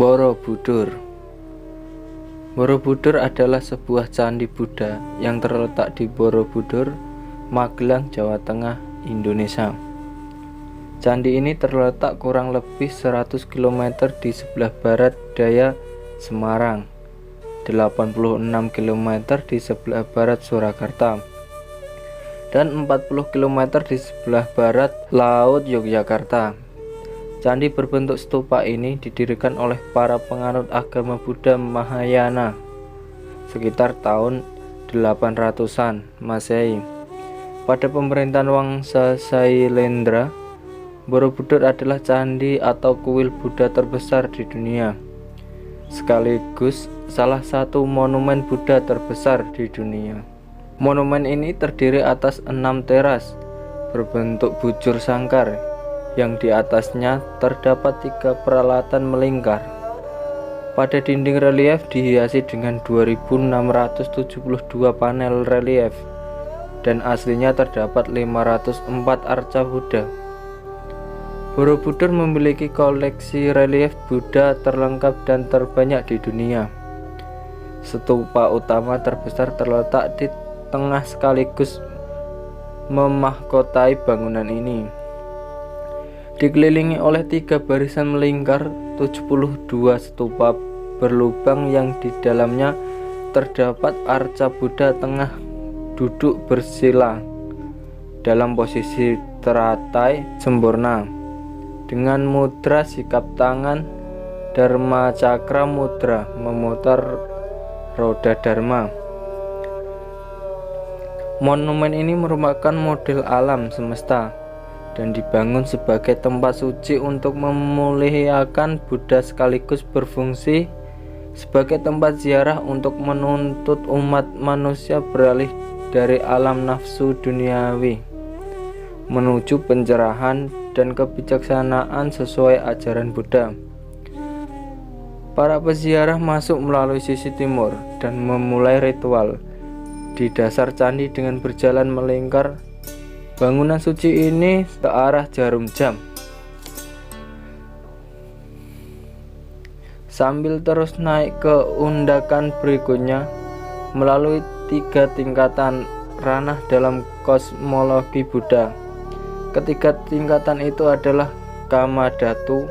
Borobudur. Borobudur adalah sebuah candi Buddha yang terletak di Borobudur, Magelang, Jawa Tengah, Indonesia. Candi ini terletak kurang lebih 100 km di sebelah barat daya Semarang, 86 km di sebelah barat Surakarta, dan 40 km di sebelah barat Laut Yogyakarta. Candi berbentuk stupa ini didirikan oleh para penganut agama Buddha Mahayana sekitar tahun 800-an Masehi. Pada pemerintahan Wangsa Sailendra, Borobudur adalah candi atau kuil Buddha terbesar di dunia, sekaligus salah satu monumen Buddha terbesar di dunia. Monumen ini terdiri atas 6 teras berbentuk bujur sangkar, yang di atasnya terdapat 3 peralatan melingkar. Pada dinding relief dihiasi dengan 2672 panel relief, dan aslinya terdapat 504 arca Buddha. Borobudur memiliki koleksi relief Buddha terlengkap dan terbanyak di dunia. Stupa utama terbesar terletak di tengah sekaligus memahkotai bangunan ini. Dikelilingi oleh 3 barisan melingkar 72 stupa berlubang yang di dalamnya terdapat arca Buddha tengah duduk bersila dalam posisi teratai sempurna dengan mudra sikap tangan Dharma Cakra Mudra memutar roda Dharma. Monumen ini merupakan model alam semesta dan dibangun sebagai tempat suci untuk memuliakan Buddha sekaligus berfungsi sebagai tempat ziarah untuk menuntut umat manusia beralih dari alam nafsu duniawi menuju pencerahan dan kebijaksanaan sesuai ajaran Buddha. Para peziarah masuk melalui sisi timur dan memulai ritual di dasar candi dengan berjalan melingkar. Bangunan suci ini searah jarum jam, sambil terus naik ke undakan berikutnya melalui 3 tingkatan ranah dalam kosmologi Buddha. Ketiga tingkatan itu adalah Kama Dhatu,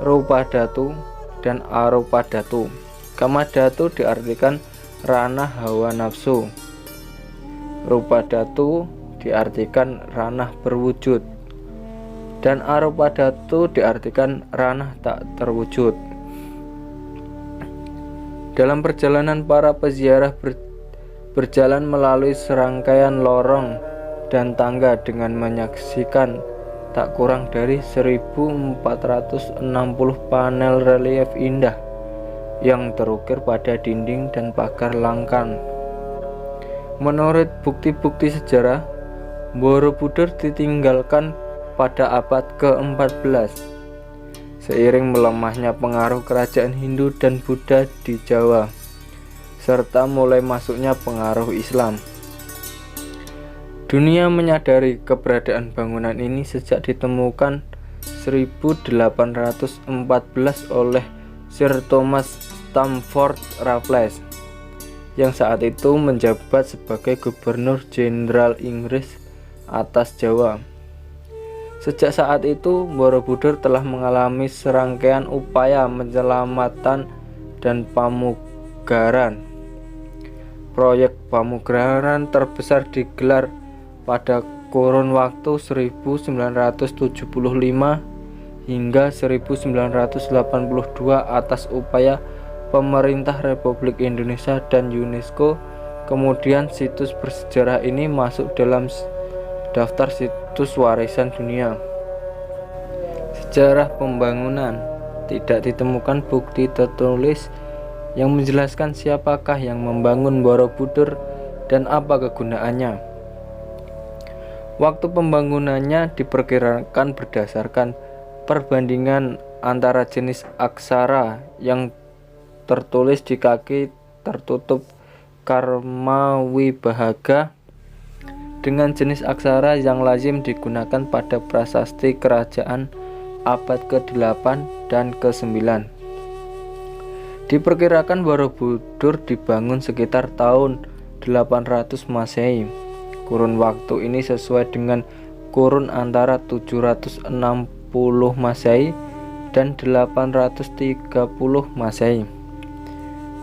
Rupa Dhatu, dan Arupa Dhatu. Kama Dhatu diartikan ranah hawa nafsu, Rupa Dhatu diartikan ranah berwujud, dan Arupa Dhatu diartikan ranah tak terwujud. Dalam perjalanan para peziarah berjalan melalui serangkaian lorong dan tangga dengan menyaksikan tak kurang dari 1460 panel relief indah yang terukir pada dinding dan pagar langkan. Menurut bukti-bukti sejarah, Borobudur ditinggalkan pada abad ke-14 seiring melemahnya pengaruh kerajaan Hindu dan Buddha di Jawa serta mulai masuknya pengaruh Islam. Dunia menyadari keberadaan bangunan ini sejak ditemukan 1814 oleh Sir Thomas Stamford Raffles yang saat itu menjabat sebagai Gubernur Jenderal Inggris atas Jawa. Sejak saat itu, Borobudur telah mengalami serangkaian upaya penyelamatan dan pamugaran. Proyek pamugaran terbesar digelar pada kurun waktu 1975 hingga 1982 atas upaya pemerintah Republik Indonesia dan UNESCO. Kemudian situs bersejarah ini masuk dalam daftar situs warisan dunia. Sejarah pembangunan tidak ditemukan bukti tertulis yang menjelaskan siapakah yang membangun Borobudur dan apa kegunaannya. Waktu pembangunannya diperkirakan berdasarkan perbandingan antara jenis aksara yang tertulis di kaki tertutup Karma Wibahaga dengan jenis aksara yang lazim digunakan pada prasasti kerajaan abad ke-8 dan ke-9. Diperkirakan Borobudur dibangun sekitar tahun 800 Masehi. Kurun waktu ini sesuai dengan kurun antara 760 Masehi dan 830 Masehi.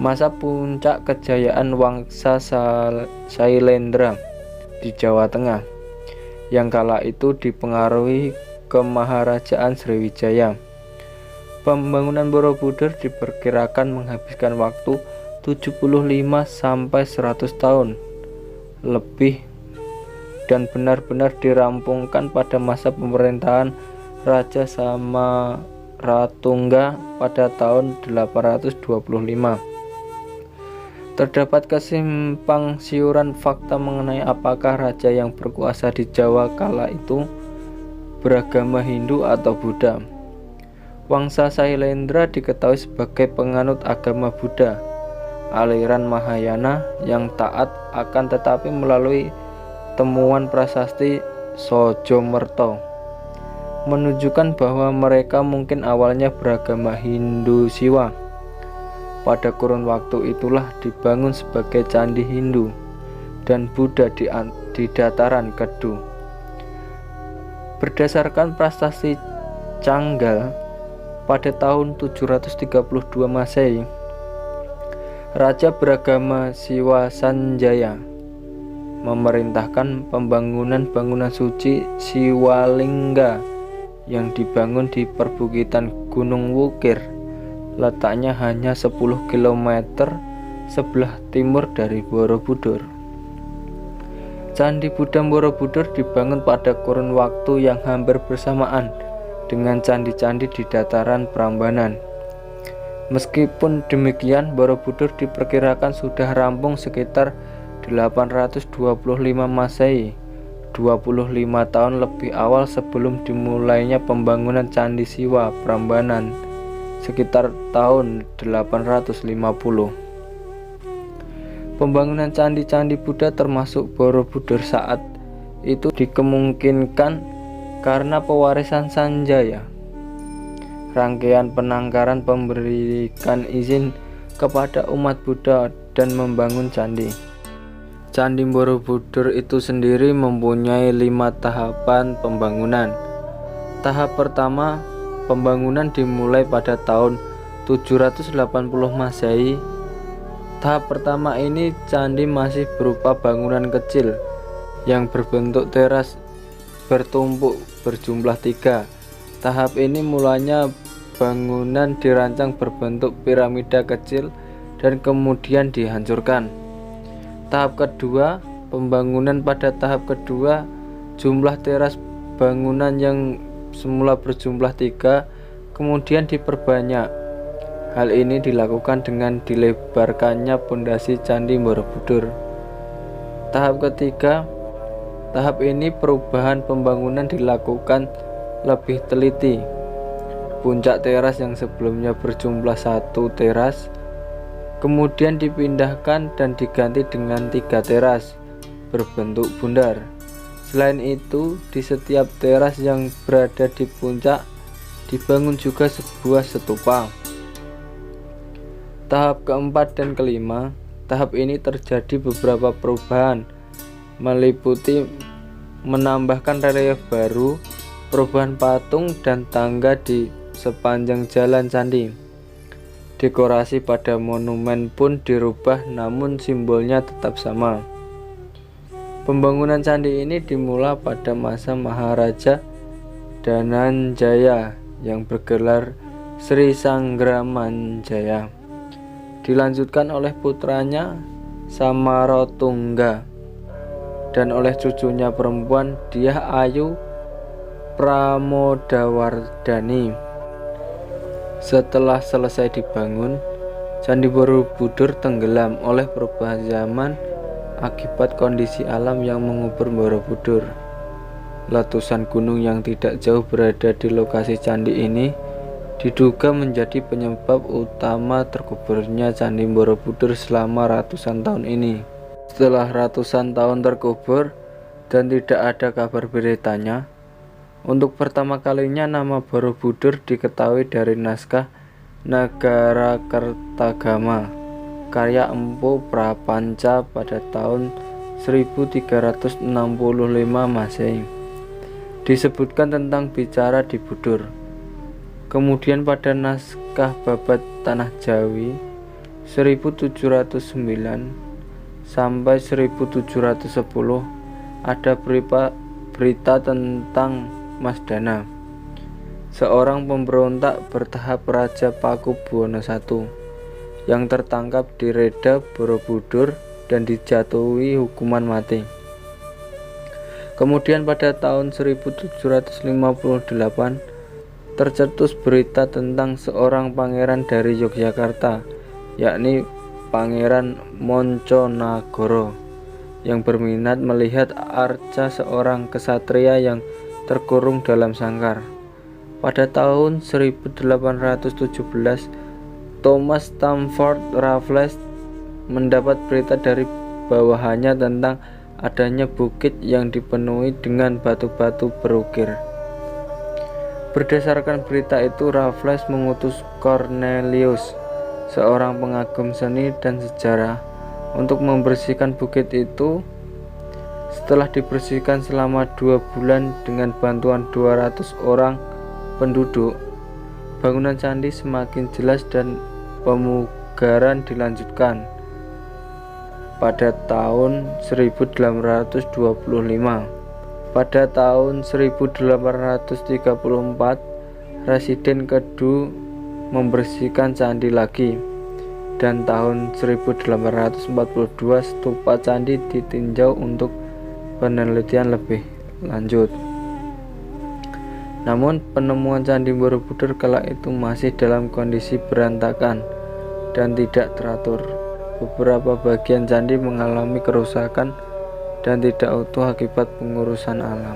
Masa puncak kejayaan Wangsa Sailendra di Jawa Tengah, yang kala itu dipengaruhi Kemaharajaan Sriwijaya. Pembangunan Borobudur diperkirakan menghabiskan waktu 75 sampai 100 tahun lebih dan benar-benar dirampungkan pada masa pemerintahan Raja Samaratungga pada tahun 825. Terdapat kesimpang siuran fakta mengenai apakah raja yang berkuasa di Jawa kala itu beragama Hindu atau Buddha. Wangsa Sailendra diketahui sebagai penganut agama Buddha, aliran Mahayana yang taat akan tetapi melalui temuan prasasti Sojomerto menunjukkan bahwa mereka mungkin awalnya beragama Hindu Siwa. Pada kurun waktu itulah dibangun sebagai candi Hindu dan Buddha di dataran Kedu. Berdasarkan prasasti Canggal, pada tahun 732 Masehi, Raja beragama Siwa Sanjaya memerintahkan pembangunan bangunan suci Siwalingga yang dibangun di perbukitan Gunung Wukir, letaknya hanya 10 km sebelah timur dari Borobudur. Candi Buddha Borobudur dibangun pada kurun waktu yang hampir bersamaan dengan candi-candi di dataran Prambanan. Meskipun demikian, Borobudur diperkirakan sudah rampung sekitar 825 Masehi, 25 tahun lebih awal sebelum dimulainya pembangunan Candi Siwa Prambanan sekitar tahun 850. Pembangunan candi-candi Buddha termasuk Borobudur saat itu dikemungkinkan karena pewarisan Sanjaya. Rangkaian penangkaran memberikan izin kepada umat Buddha dan membangun candi. Candi Borobudur itu sendiri mempunyai 5 tahapan pembangunan. Tahap pertama, pembangunan dimulai pada tahun 780 Masehi. Tahap pertama ini candi masih berupa bangunan kecil yang berbentuk teras bertumpuk berjumlah 3. Tahap ini mulanya bangunan dirancang berbentuk piramida kecil dan kemudian dihancurkan. Tahap kedua, pembangunan pada tahap kedua, jumlah teras bangunan yang semula berjumlah 3 kemudian diperbanyak. Hal ini dilakukan dengan dilebarkannya pondasi Candi Borobudur. Tahap ketiga, tahap ini perubahan pembangunan dilakukan lebih teliti. Puncak teras yang sebelumnya berjumlah 1 teras kemudian dipindahkan dan diganti dengan 3 teras berbentuk bundar. Selain itu, di setiap teras yang berada di puncak dibangun juga sebuah stupa. Tahap keempat dan kelima, tahap ini terjadi beberapa perubahan, meliputi menambahkan relief baru, perubahan patung dan tangga di sepanjang jalan candi. Dekorasi pada monumen pun dirubah, namun simbolnya tetap sama. Pembangunan candi ini dimulai pada masa Maharaja Dananjaya yang bergelar Sri Sanggramanjaya, dilanjutkan oleh putranya Samaratungga dan oleh cucunya perempuan Dyah Ayu Pramodawardhani. Setelah selesai dibangun, Candi Borobudur tenggelam oleh perubahan zaman akibat kondisi alam yang mengubur Borobudur. Letusan gunung yang tidak jauh berada di lokasi candi ini diduga menjadi penyebab utama terkuburnya Candi Borobudur selama ratusan tahun ini. Setelah ratusan tahun terkubur dan tidak ada kabar beritanya, untuk pertama kalinya nama Borobudur diketahui dari naskah Nagarakertagama, karya Empu Prapanca pada tahun 1365 Masehi. Disebutkan tentang bicara di Budur. Kemudian pada naskah Babat Tanah Jawi 1709 sampai 1710 ada berita tentang Mas Dana, seorang pemberontak bertahap Raja Pakubuwono I yang tertangkap di Reda Borobudur dan dijatuhi hukuman mati. Kemudian pada tahun 1758 tercetus berita tentang seorang pangeran dari Yogyakarta, yakni Pangeran Monconagoro, yang berminat melihat arca seorang kesatria yang terkurung dalam sangkar. Pada tahun 1817 Thomas Stamford Raffles mendapat berita dari bawahannya tentang adanya bukit yang dipenuhi dengan batu-batu berukir. Berdasarkan berita itu, Raffles mengutus Cornelius, seorang pengagum seni dan sejarah, untuk membersihkan bukit itu. Setelah dibersihkan selama 2 bulan dengan bantuan 200 orang penduduk, bangunan candi semakin jelas dan pemugaran dilanjutkan. Pada tahun 1825, pada tahun 1834 Residen Kedu membersihkan candi lagi, dan tahun 1842 stupa candi ditinjau untuk penelitian lebih lanjut. Namun penemuan Candi Borobudur kala itu masih dalam kondisi berantakan dan tidak teratur. Beberapa bagian candi mengalami kerusakan dan tidak utuh akibat pengurusan alam.